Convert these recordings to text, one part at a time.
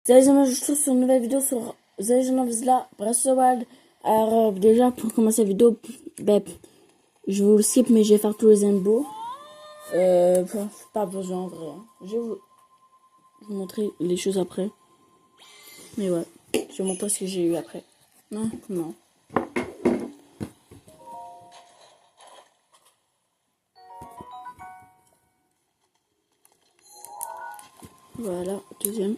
Salut, je me retrouve sur une nouvelle vidéo sur The Legend of Zelda Breath of the Wild. Alors, déjà, pour commencer la vidéo, je vous le skip, mais je vais faire tous les embos. Pas besoin en vrai. Je vais vous montrer les choses après. Mais ouais, je vais vous montrer ce que j'ai eu après. Non, non. Voilà, deuxième.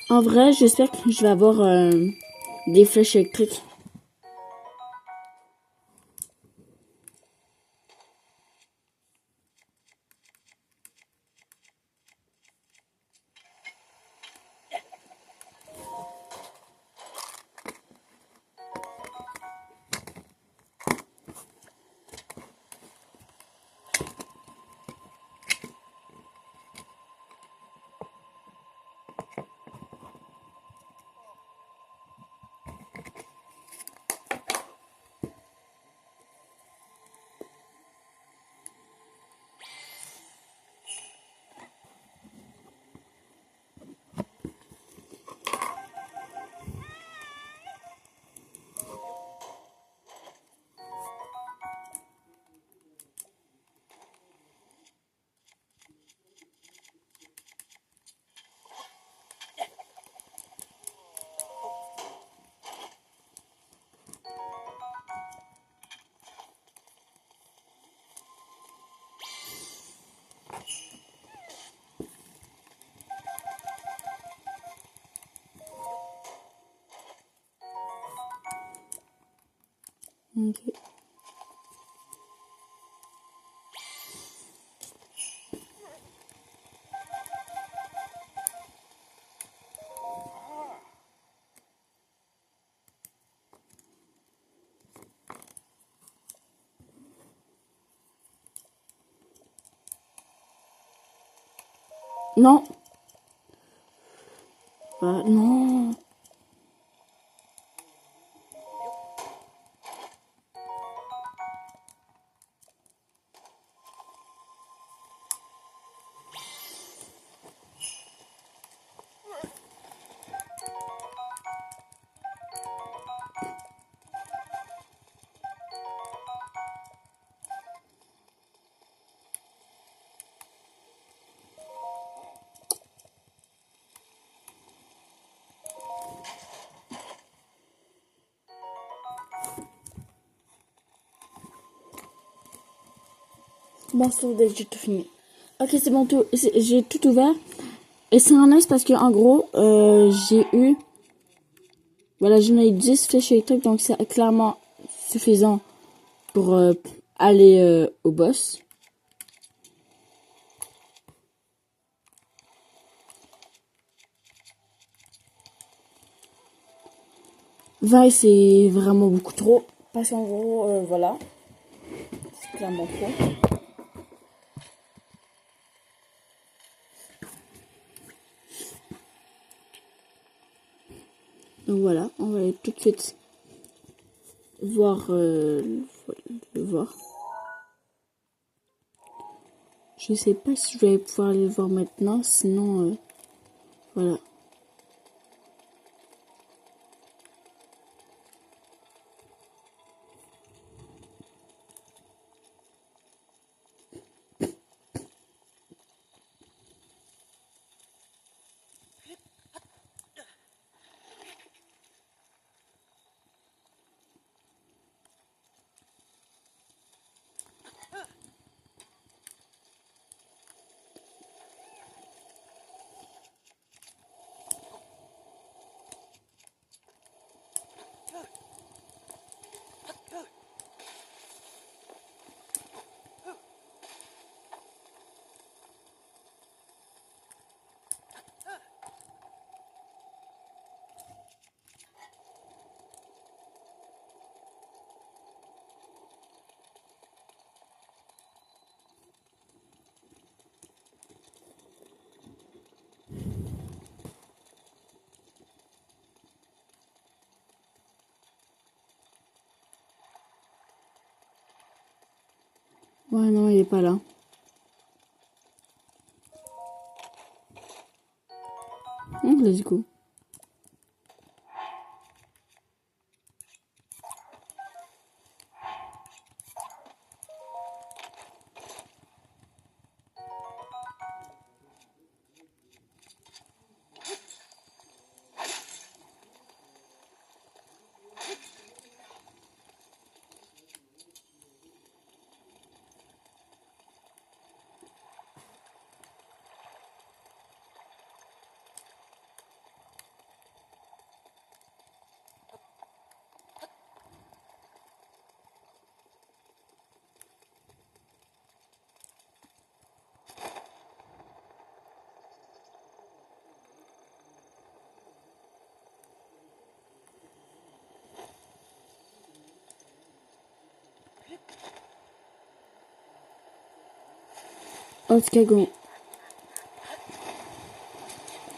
En vrai, j'espère que je vais avoir des flèches électriques. Ok. Non. Non. Bon, c'est bon, j'ai tout fini. Ok, c'est bon, j'ai tout ouvert. Et c'est un nice parce que en gros, j'ai eu... Voilà, j'en ai 10 flèches électriques, donc c'est clairement suffisant pour aller au boss. Vingt c'est vraiment beaucoup trop. Parce qu'en gros, voilà, c'est clairement trop. Donc voilà, on va aller tout de suite voir le voir. Je sais pas si je vais pouvoir aller le voir maintenant, sinon voilà. Ouais, non, il est pas là. Let's go. En tout cas, qu'on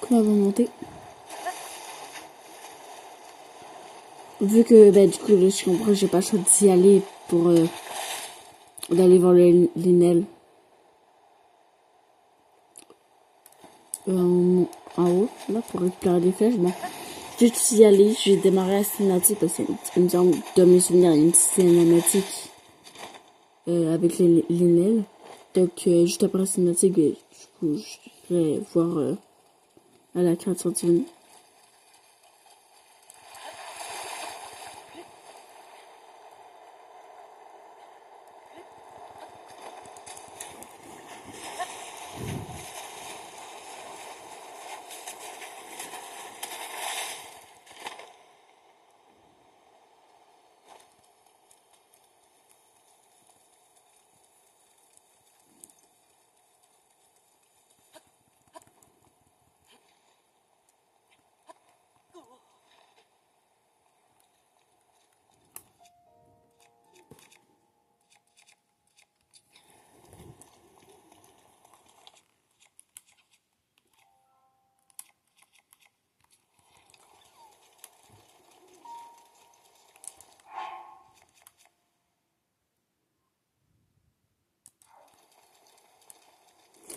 va monter. Vu que, bah, du coup, là, je comprends, j'ai pas le choix d'y aller pour, d'aller voir Linel. En haut, là, pour récupérer des flèches, bon. Juste y aller, j'ai démarré la cinématique parce que, il me semble, dans mes souvenirs, il y a une cinématique, avec Linel. Donc, juste après la cinématique, du coup, je vais voir, à la créature divine.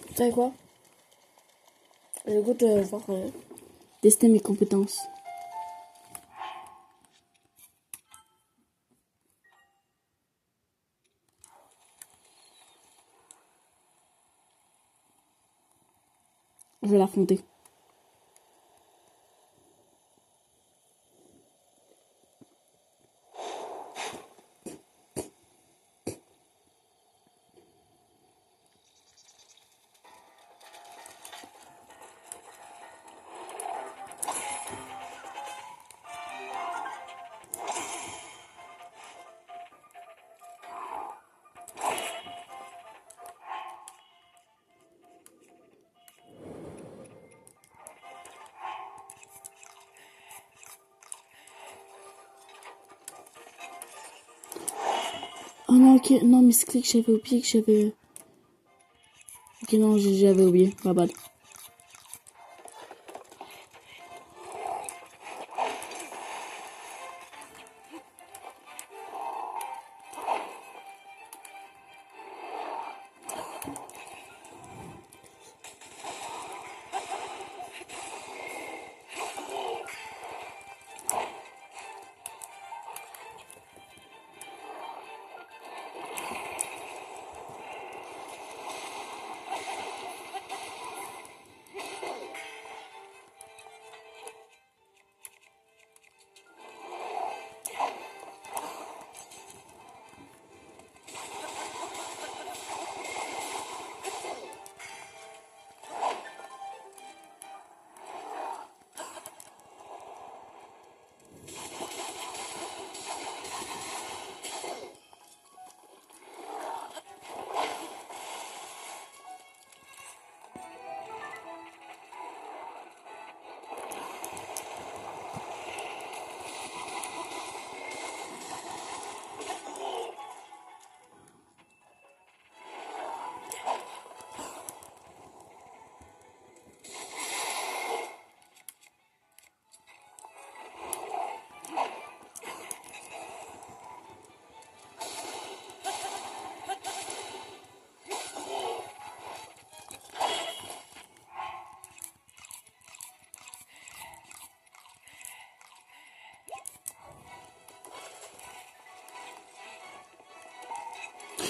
Vous savez quoi? J'ai le goût de voir, tester mes compétences. Je vais l'affronter. Oh non, ok, non, mais c'est que j'avais oublié que j'avais... Ok, non, j'avais oublié, ma bad.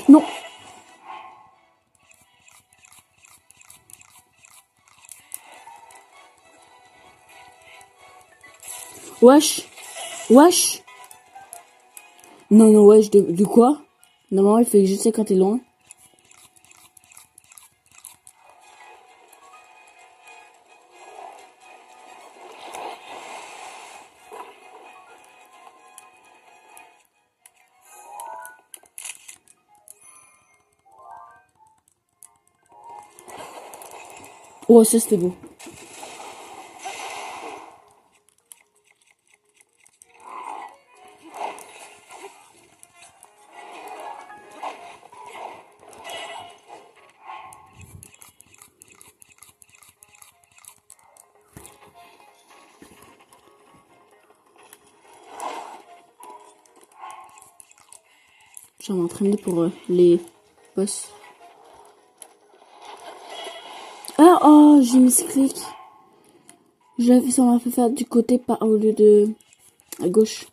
Non. Wesh. Wesh. Non, non, wesh, de quoi? Normalement, il fait juste ça quand t'es loin. Oh, ça c'était beau. Je vais m'entraîner pour les boss. Ah, oh, j'ai mis ce clic. Ça m'a fait faire du côté pas au lieu de à gauche.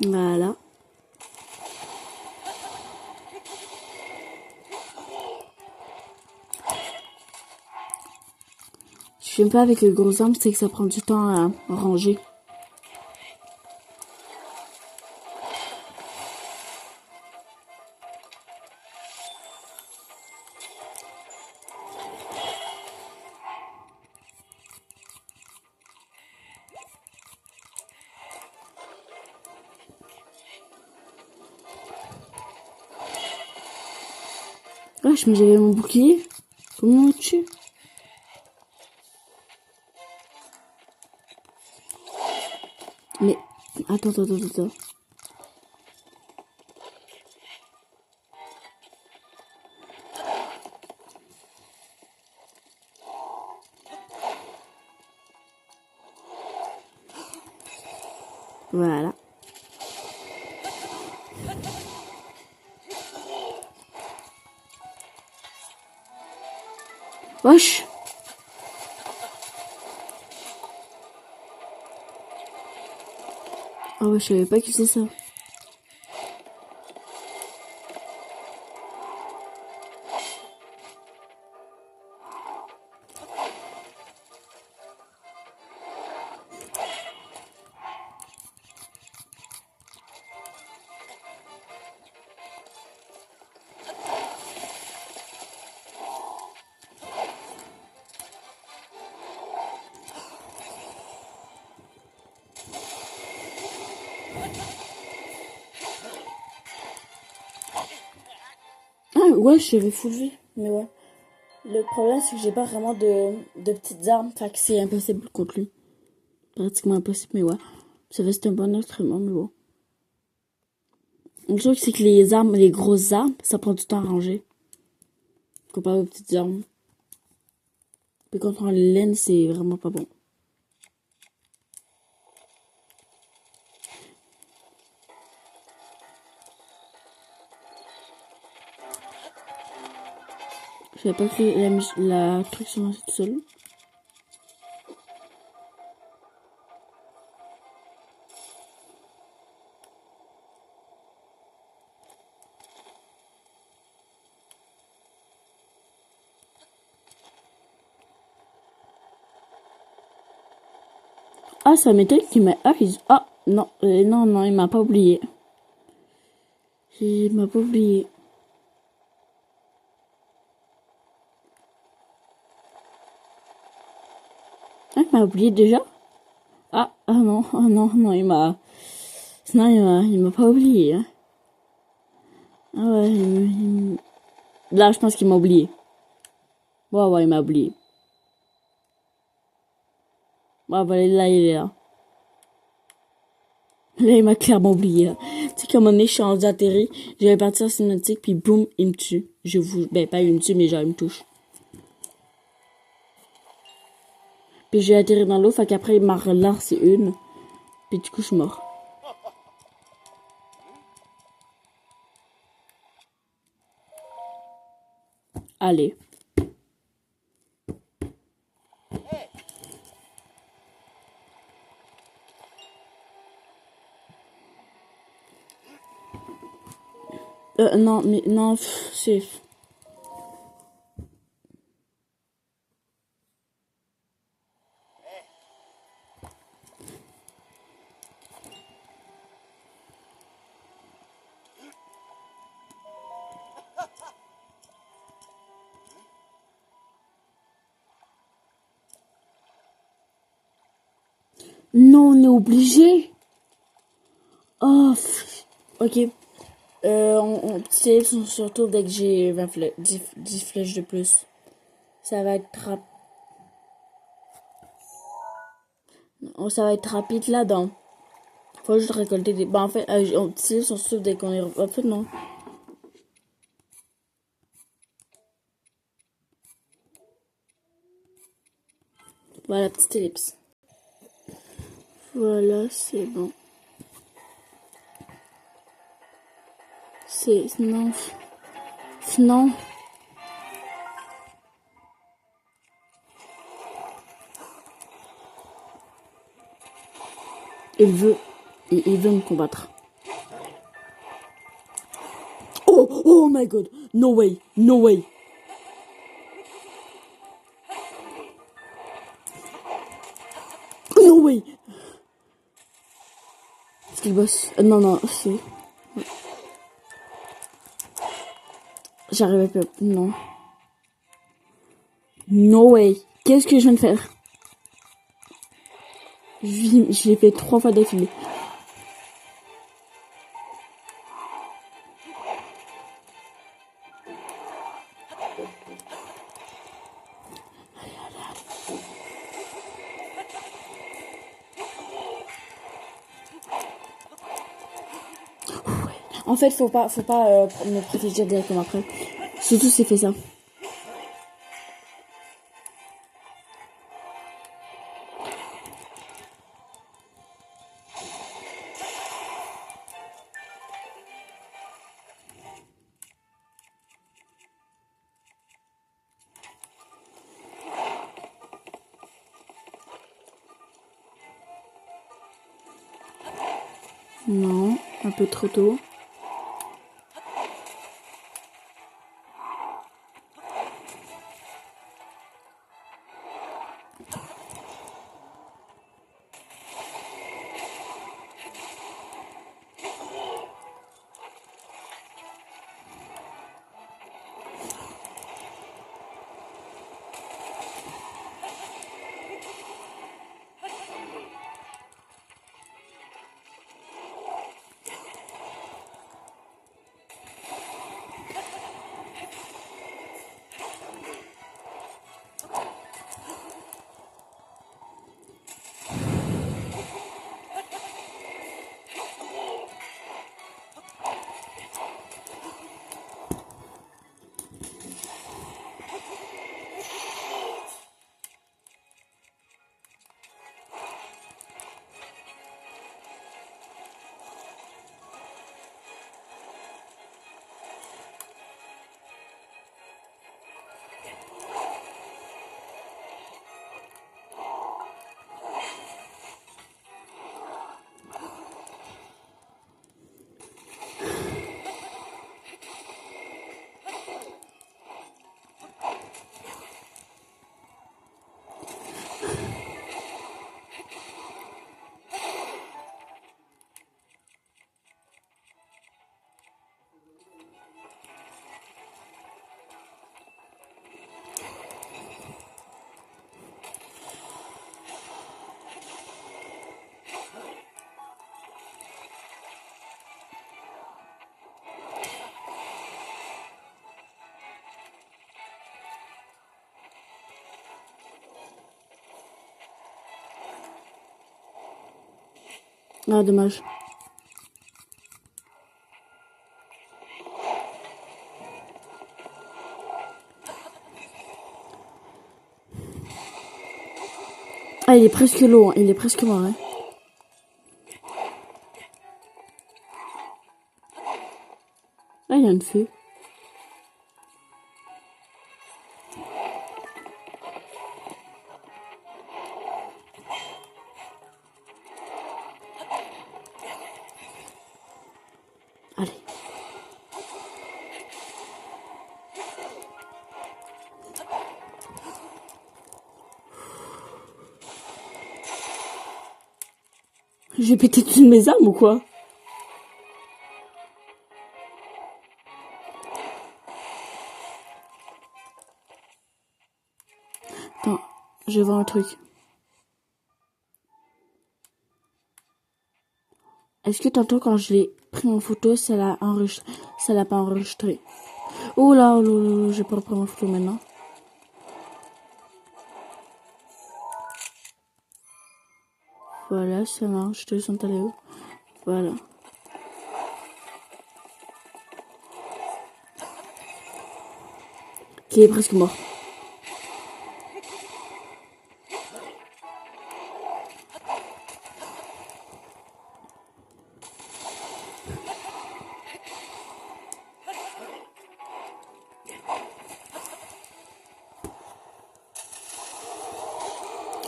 Voilà. Je n'aime pas avec le gros arme, c'est que ça prend du temps à ranger. Wesh, mais j'avais mon bouclier. Comment on le tue? Mais, attends. Voilà. Wesh. Ah ouais, je savais pas qu'il faisait ça. Ah ouais, j'avais full vie. Mais ouais. Le problème, c'est que j'ai pas vraiment de petites armes. Fait que c'est impossible contre lui. Pratiquement impossible, mais ouais. Ça fait c'est un bon instrument, mais bon. Le truc, c'est que les armes, les grosses armes, ça prend du temps à ranger. Comparé aux petites armes. Puis quand on les laine, c'est vraiment pas bon. Je savais pas que la truc se lançait tout seul. Ah, ça m'étonne qu'il m'a... Ah, non, non, il m'a pas oublié. Il m'a pas oublié. Ah, il m'a oublié déjà? Non, il m'a... Non, il m'a pas oublié, hein. Ah ouais, là, je pense qu'il m'a oublié. Ouais, il m'a oublié. Ouais, voilà, là, il est là. Là, il m'a clairement oublié, là. Tu sais, comme un échange atterri, j'avais parti en cinématique, puis boum, il me tue. Ben, pas il me tue, mais genre, il me touche. Puis j'ai atterri dans l'eau, fait qu'après, il m'a relancé une. Puis du coup, je suis mort. Allez. Non, mais non, c'est... Non, on est obligé. Oh, ok. On se retrouve dès que j'ai 10 flèches de plus. Ça va être ça va être rapide là-dedans. Faut juste récolter des... Bah en fait, on se retrouve dès qu'on est... En fait, non. Voilà, petite ellipse. Voilà, c'est bon. Non. Non. Il veut me combattre. Oh my god. No way. No way. No way. Est-ce qu'il bosse? Non, non, c'est... J'arrivais pas. Non. No way. Qu'est-ce que je viens de faire? Je l'ai fait 3 fois d'affilée. En fait, faut pas me protéger directement après. Surtout si c'est fait ça. Non, un peu trop tôt. Ah, dommage. Ah, il est presque low, hein. Il est presque mort, hein. Ah, il y a une feu. Allez. J'ai pété toutes mes armes ou quoi? Attends, je vois un truc. Est-ce que tantôt quand je l'ai pris en photo, ça l'a enregistré, ça l'a pas enregistré? Oh là, je vais pas reprendre en photo maintenant. Voilà, ça marche, je te sens allé où? Voilà. Qui est presque mort.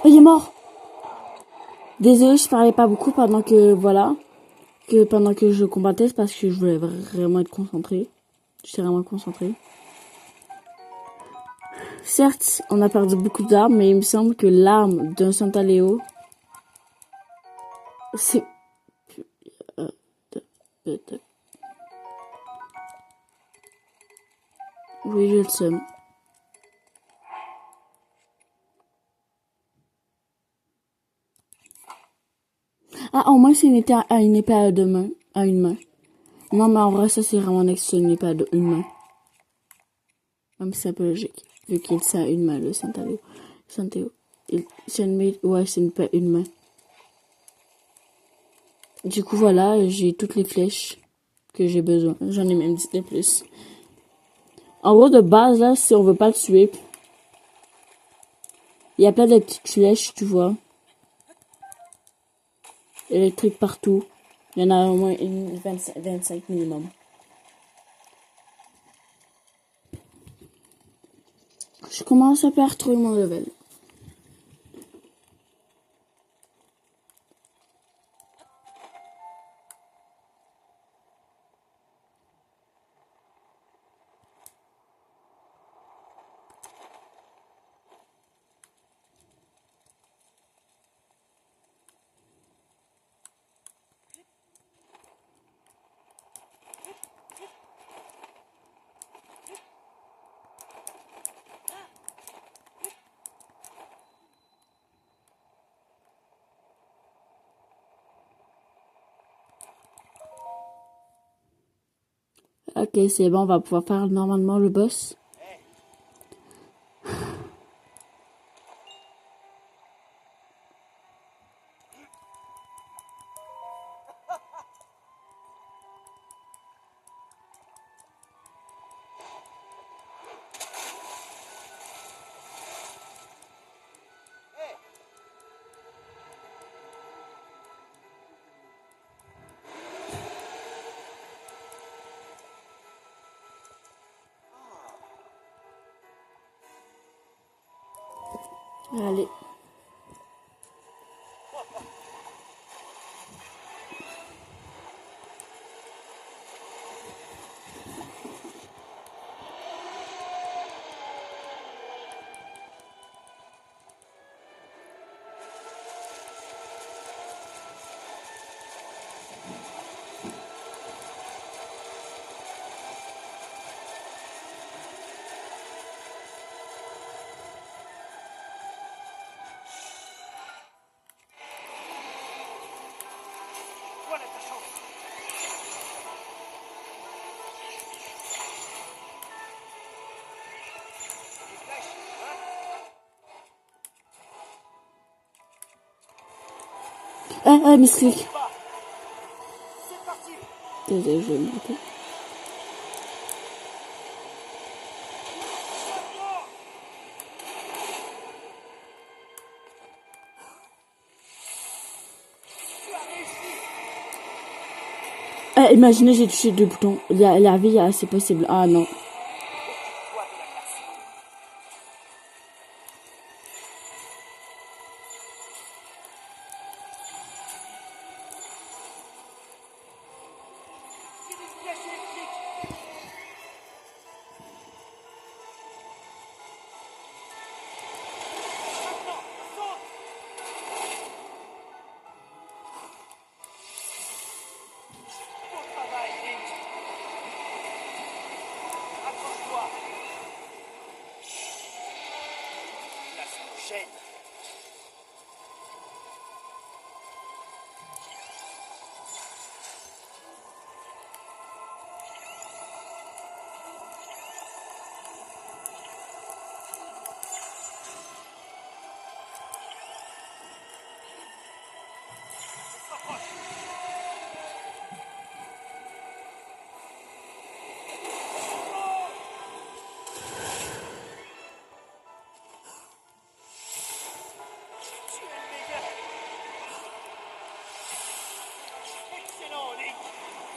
Oh, il est mort! Désolée, je parlais pas beaucoup pendant que, voilà, pendant que je combattais, parce que je voulais vraiment être concentrée. J'étais vraiment concentrée. Certes, on a perdu beaucoup d'armes, mais il me semble que l'arme d'un Santaleo, c'est... Oui, je le sais. Ah, au moins, c'est une épée à deux mains, à une main. Non, mais en vrai, ça, c'est vraiment next, c'est une épée à une main. Même si c'est un peu logique, vu qu'il sait à une main, le Santaleo. C'est une épée à une main. Du coup, voilà, j'ai toutes les flèches que j'ai besoin. J'en ai même 10 de plus. En gros, de base, là, si on veut pas le tuer, il y a plein de petites flèches, tu vois. Électriques partout. Il y en a au moins 25 minimum. Je commence à perdre trop mon level. Ok, c'est bon, on va pouvoir faire normalement le boss. Allez. Misclick. Désolé, je vais me rater. Imaginez, j'ai touché 2 boutons. La vie, c'est possible. Ah non.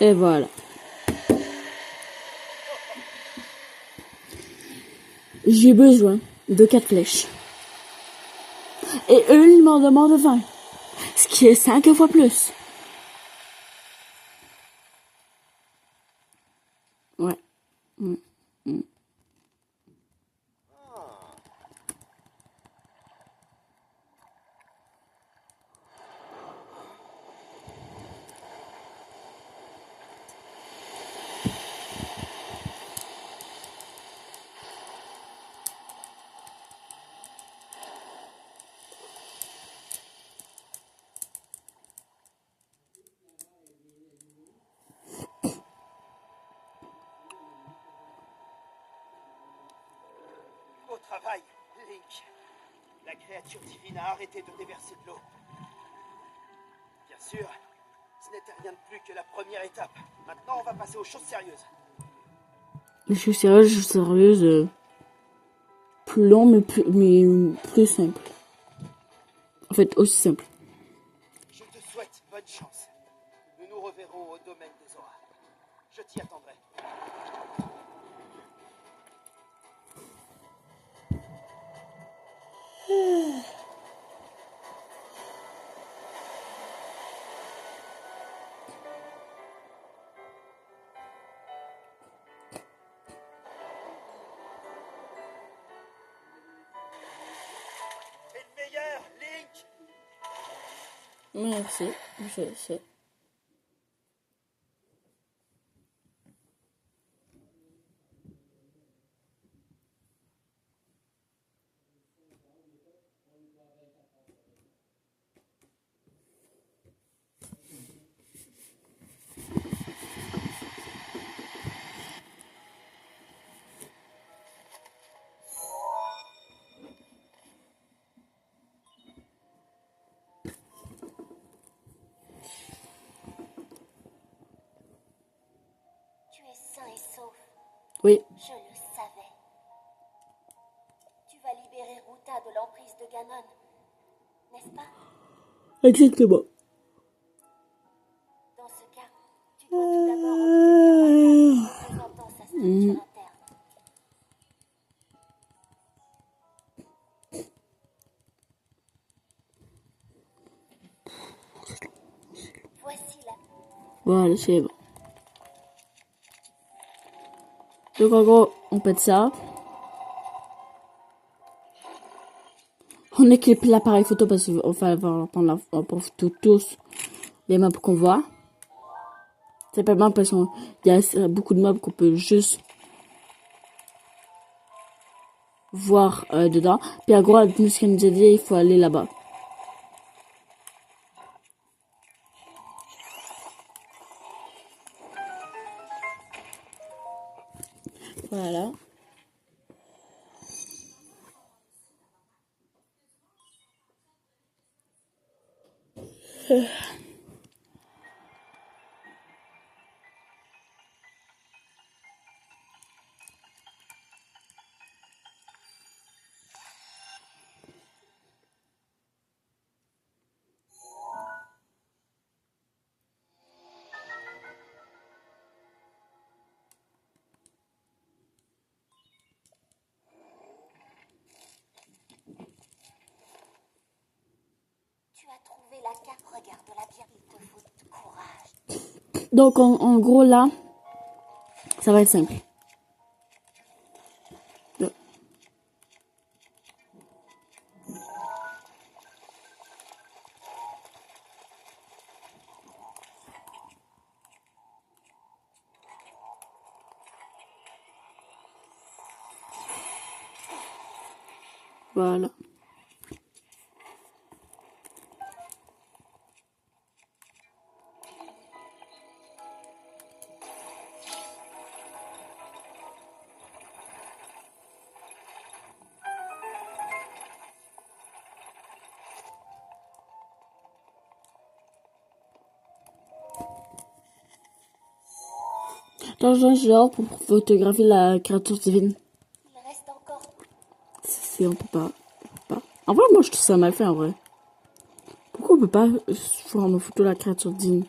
Et voilà. J'ai besoin de 4 flèches. Et eux, ils m'en demandent 20. Ce qui est 5 fois plus. Ouais. Beau travail, Link. La créature divine a arrêté de déverser de l'eau. Bien sûr, ce n'était rien de plus que la première étape. Maintenant, on va passer aux choses sérieuses. Les choses sérieuses, plus long, mais plus simple. En fait, aussi simple. Je te souhaite bonne chance. Nous nous reverrons au domaine des auras. Je t'y attendrai. T'es le meilleur, Link! Merci, je sais. Tu es sain et sauf. Oui, Je le savais. Tu vas libérer Ruta de l'emprise de Ganon, n'est-ce pas? exactement. Dans ce cas, tu dois tout d'abord obtenir la carte représentant sa structure interne. Voici la... Voilà, c'est bon. Donc en gros, on pète ça. On équipe l'appareil photo parce qu'on va prendre la photo tous les mobs qu'on voit. C'est pas mal parce qu'il y a beaucoup de mobs qu'on peut juste voir dedans. Puis en gros, nous ce qu'elle nous a dit, il faut aller là-bas. Voilà. trouver la cape, regarde la bière, il te faut du courage. Donc, en gros, là, ça va être simple. Là. Voilà. Attends, je suis dehors pour photographier la créature divine. Il reste encore. Si on peut pas. En vrai, moi, je trouve ça mal fait, en vrai. Pourquoi on peut pas faire en photo la créature divine?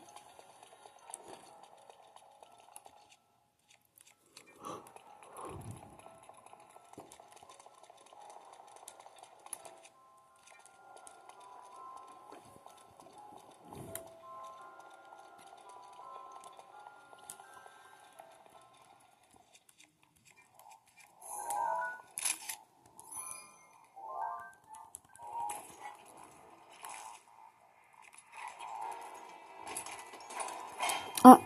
Ah!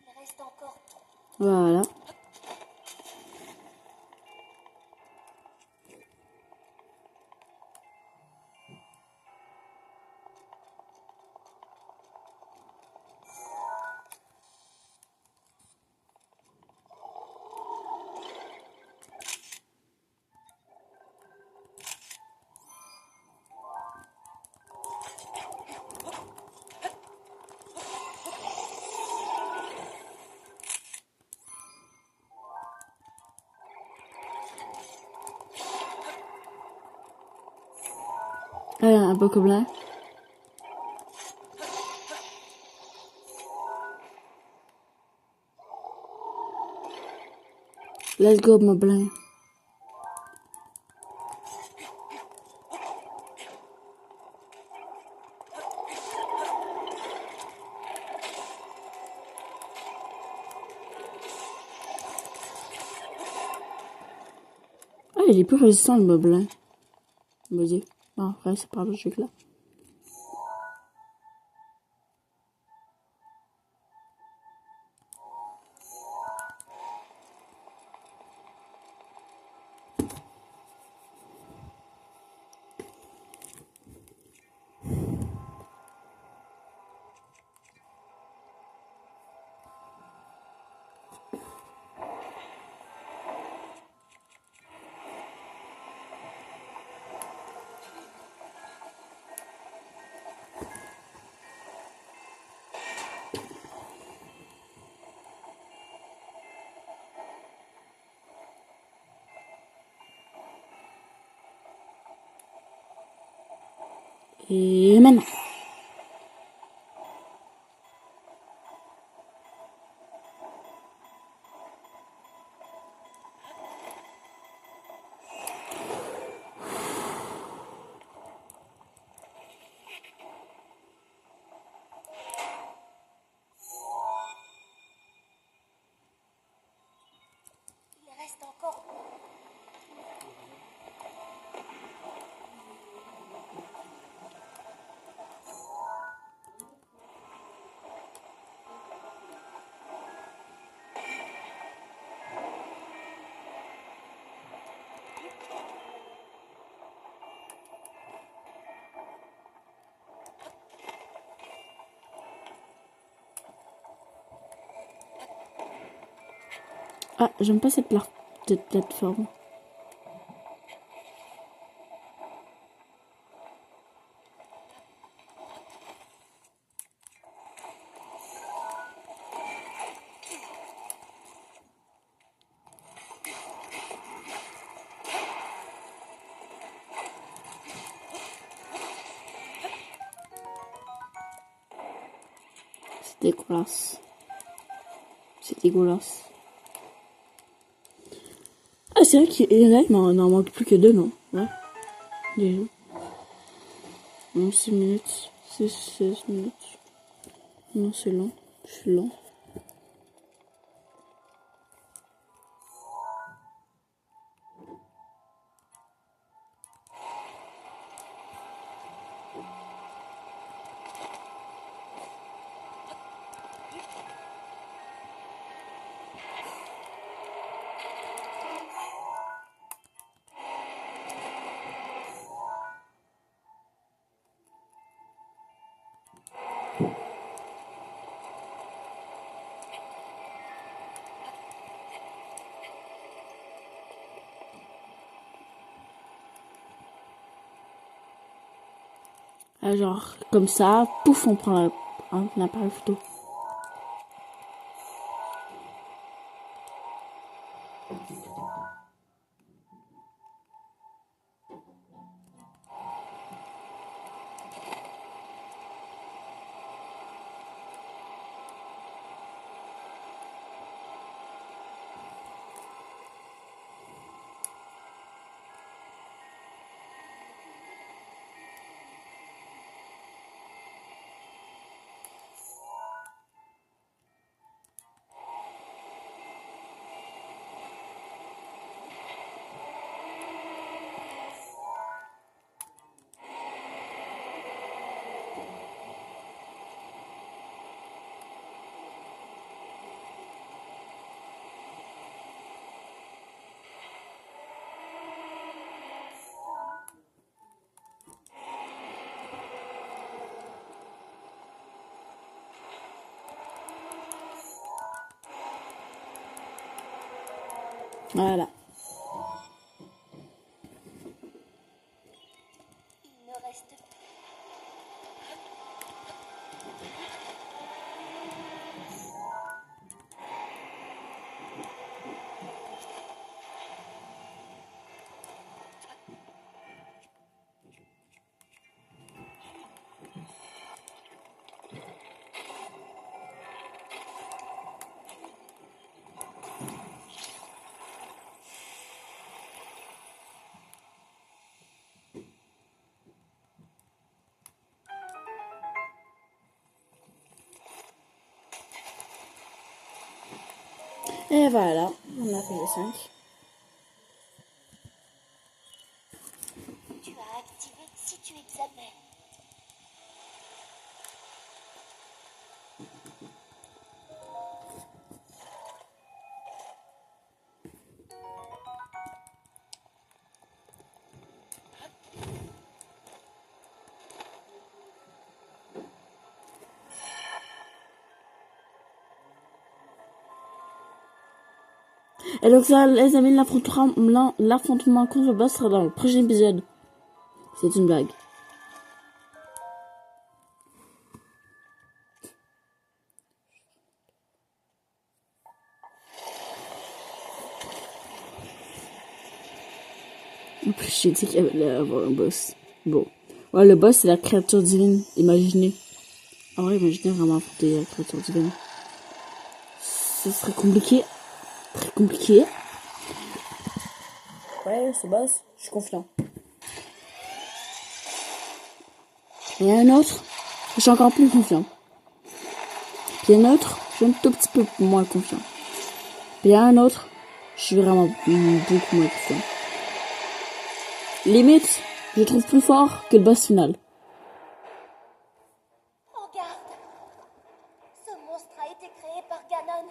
Il reste encore. Voilà. Un peu comme là. Let's go, mon blanc. Ah, il est plus résistant, le moblin. Me dit. Non, ouais, c'est pas logique, là. Et maintenant. Il reste encore. Ah, j'aime pas cette plateforme. C'est dégueulasse. C'est dégueulasse. Ah, c'est vrai qu'il y en a, il n'en manque plus que 2, non? Ouais. Déjà. 6 minutes. 16 minutes. Non, c'est long. Je suis lent. Ah, genre, comme ça, pouf, on prend un appareil photo. Voilà. Il ne reste plus. Et voilà, on a fait les 5. Tu as activé si tu examines. Et donc ça, les amis, l'affrontement contre le boss sera dans le prochain épisode. C'est une blague. En plus, j'ai dit qu'il allait avoir un boss. Bon. Ouais, le boss, c'est la créature divine. Imaginez. Ah ouais, imaginez vraiment affronter la créature divine. Ce serait compliqué. Très compliqué. Ouais, ce boss, je suis confiant. Il y a un autre, je suis encore plus confiant. Puis il y a un autre, je suis un tout petit peu moins confiant. Puis il y a un autre, je suis vraiment beaucoup moins confiant. Limite, je le trouve plus fort que le boss final. Regarde. Ce monstre a été créé par Ganon.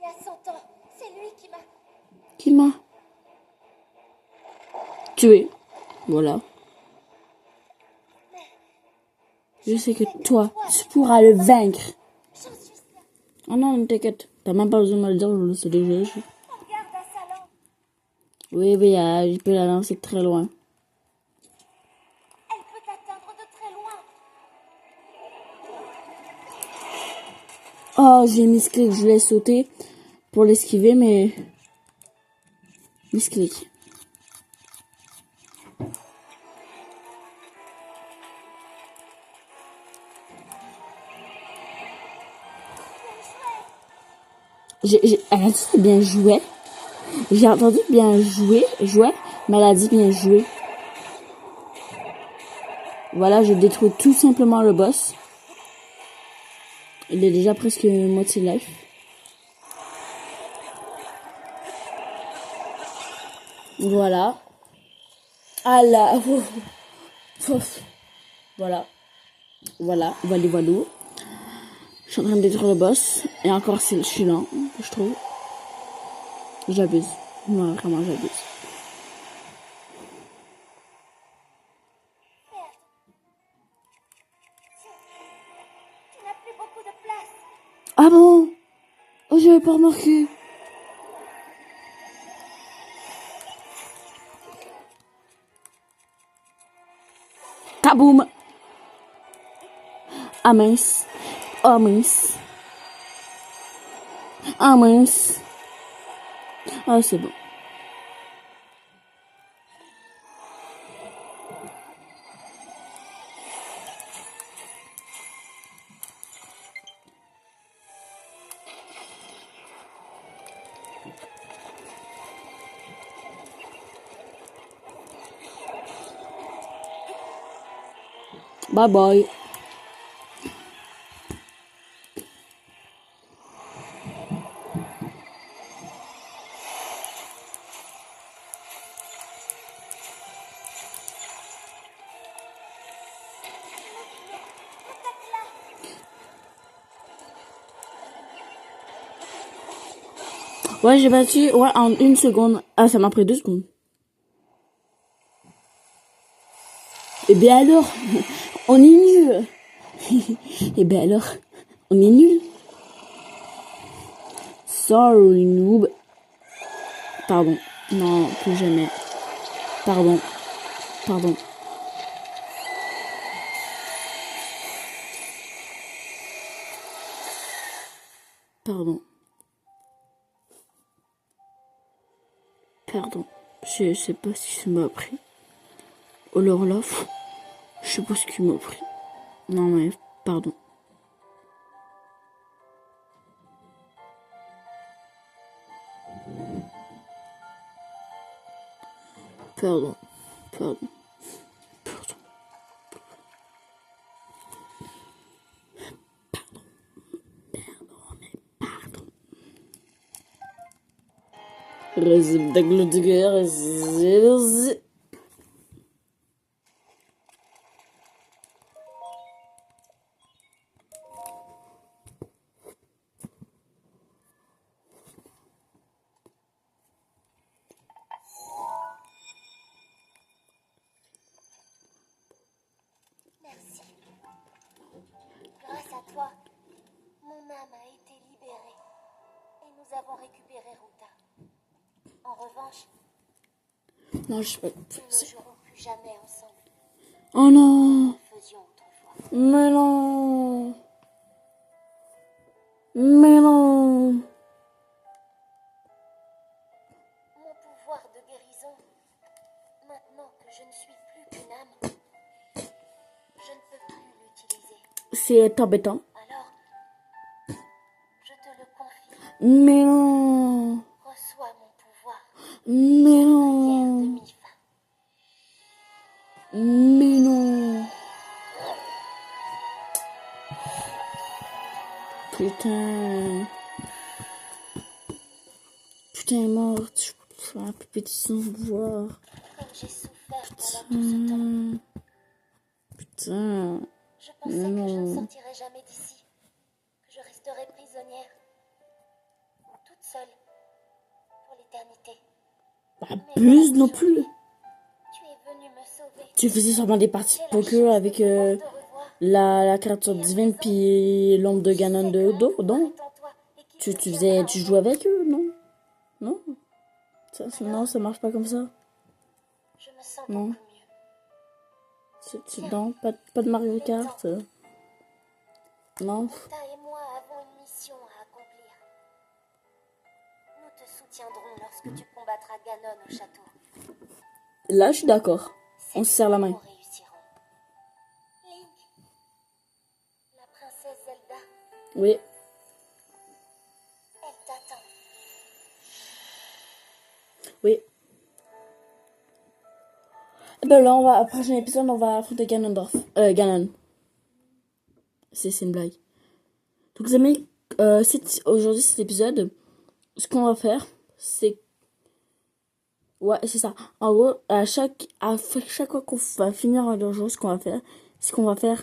Il y a 100 ans. C'est lui Qui m'a tué. Voilà. Je sais que toi, tu pourras le vaincre. J'en suis sûre. Oh non, t'inquiète. T'as même pas besoin de me le dire, je le sais déjà. Regarde à sa lampe. Oui, oui, il peut la lancer très loin. Elle peut t'atteindre de très loin. Oh, j'ai misclick, je voulais sauter pour l'esquiver, mais... Misclick. Elle a dit bien joué. J'ai entendu bien jouer, mais elle a dit bien joué. Voilà, je détruis tout simplement le boss. Il est déjà presque moitié life. Voilà. Ah là. Voilà. Voilà. Voilà. Je suis en train de détruire le boss. Et encore, je suis lent, je trouve. J'abuse. Moi, vraiment, j'abuse. Merde. Tu n'as plus beaucoup de place. Ah bon? Oh, j'avais pas remarqué. Kaboum! Ah mince. Oh mince. Ah mince. Ah, c'est bon. Bye bye. Ouais, j'ai battu, ouais, en 1 seconde. Ah, ça m'a pris 2 secondes. Eh bien alors, on est nul. Eh bien alors, on est nul. Sorry, noob. Pardon. Non, plus jamais. Pardon. Pardon. Pardon. Pardon. Je sais pas ce qu'il m'a pris. Oh alors là, je sais pas ce qu'il m'a pris. Non mais, pardon. Pardon. Pardon. Pardon. Résultat de guerre. Merci. Grâce à toi, mon âme a été libérée. Et nous avons récupéré Ruta. En revanche, Non, je sais pas. nous ne jouerons plus jamais ensemble. Oh non. Nous le faisions autrefois. Mais non. Mais non. Mon pouvoir de guérison, maintenant que je ne suis plus qu'une âme, je ne peux plus l'utiliser. C'est embêtant. Alors, je te le confie. Mais non. Reçois mon pouvoir. Mais Prière de non. mi-fin. Mais non. Putain. Putain, elle est morte. Je peux faire un petit sans voir. Comme j'ai souffert pendant tout ce temps. Putain. Je pensais que je ne sortirais jamais d'ici. Que je resterais prisonnière. Toute seule. Pour l'éternité. Abuse non plus. Tu es venu me sauver. Tu faisais sûrement des parties de poker avec la créature divine puis l'ombre de Ganon de dos, donc. Tu joues avec eux, non? Non? Non, ça marche pas comme ça. Je me sens Non. beaucoup mieux. Non, pas de Mario Kart. Non. Ota et moi avons une mission à accomplir. Nous te soutiendrons lorsque tu combattras Ganon au château. Là, je suis d'accord. On se serre la main. Nous réussirons. Link, la princesse Zelda, Oui. elle t'attend. Oui. Ben là, au prochain épisode, on va affronter Ganondorf. Ganon. C'est une blague. Donc, les amis, aujourd'hui, cet épisode, ce qu'on va faire, c'est... Ouais, c'est ça. En gros, à chaque fois qu'on va finir un donjon, ce qu'on va faire, c'est qu'on va faire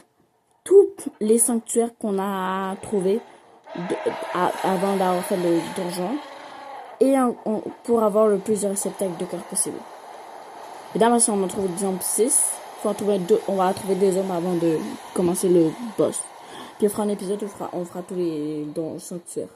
tous les sanctuaires qu'on a trouvés avant d'avoir fait le donjon. Et pour avoir le plus de réceptacles de cœur possible. Évidemment, si on en trouve, exemple, 6, on va en trouver 2 hommes avant de commencer le boss. Puis on fera un épisode où on fera tous les donjons sanctuaires.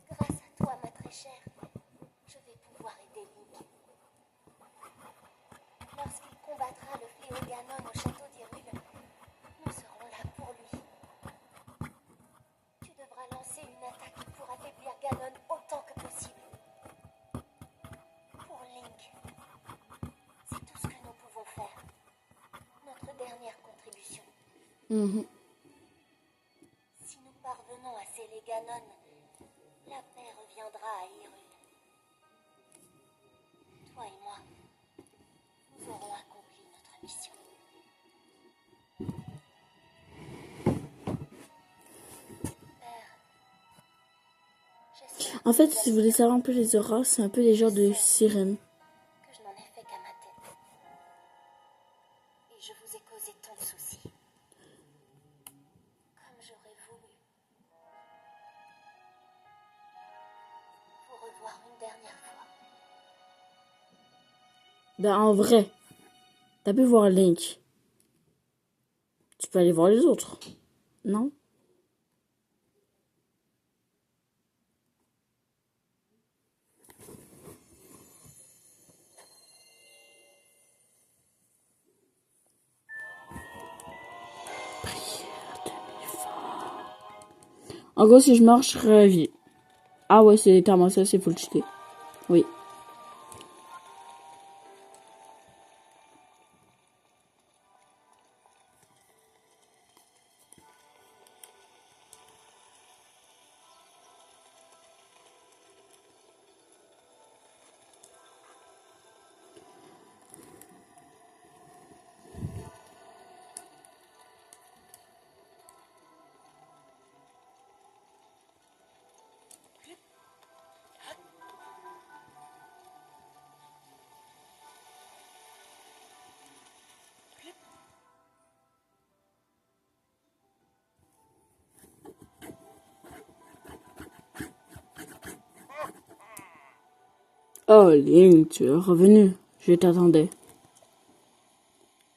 Grâce à toi, ma très chère, je vais pouvoir aider Link. Lorsqu'il combattra le fléau Ganon au château d'Hyrule, nous serons là pour lui. Tu devras lancer une attaque pour affaiblir Ganon autant que possible. Pour Link, c'est tout ce que nous pouvons faire. Notre dernière contribution. Si nous parvenons à sceller Ganon, la paix reviendra à Hyrule. Toi et moi, nous aurons accompli notre mission. Père, j'espère En fait, si vous voulez savoir un peu les auras, c'est un peu des genres de sirènes. que je n'en ai fait qu'à ma tête. Et je vous ai causé tant de soucis. Comme j'aurais voulu vous revoir une dernière fois. Ben, en vrai, t'as pu voir Link. Tu peux aller voir les autres. Non? En gros, si je marche, je revis. Ah ouais, c'est littéralement ça, c'est full cheaté. Oui. Oh, Link, tu es revenu. Je t'attendais.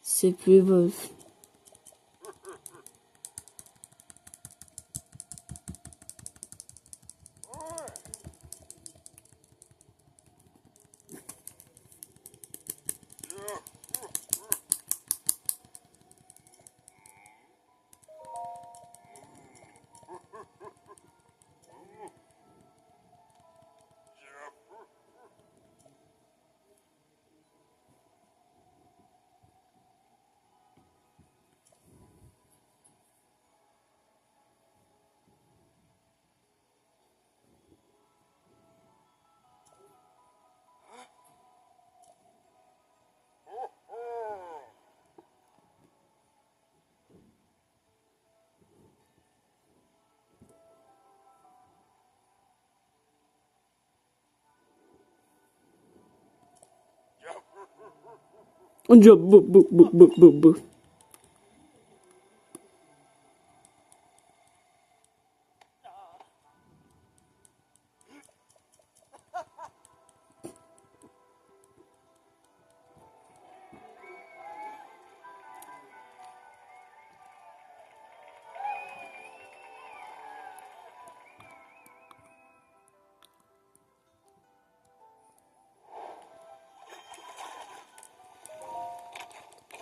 C'est plus beau. On dit bou, bou, bou, bou, bou, bou.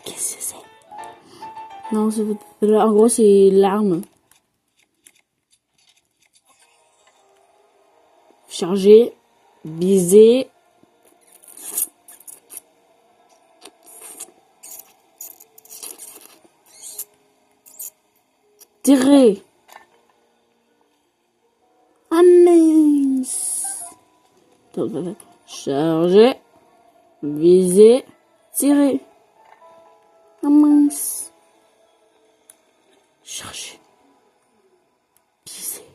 Qu'est-ce que c'est? Non, en gros, c'est l'arme. Charger, viser. Tirer. Ah mince. Charger, viser, tirer. Ah mince. Charger, viser,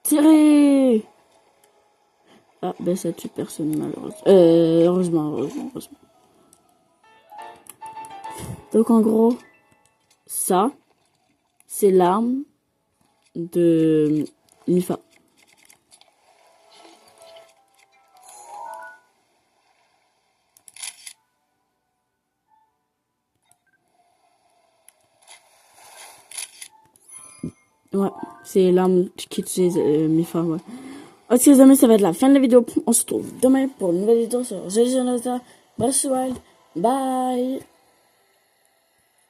tirer. Ah ben ça tue personne malheureusement. Heureusement. Donc en gros, ça, c'est l'arme de Mipha. Ouais, c'est l'arme qu'utilise Mipha, ouais. Ok les amis, ça va être la fin de la vidéo. On se retrouve demain pour une nouvelle vidéo sur Legend of Zelda Breath of the Wild. Bye.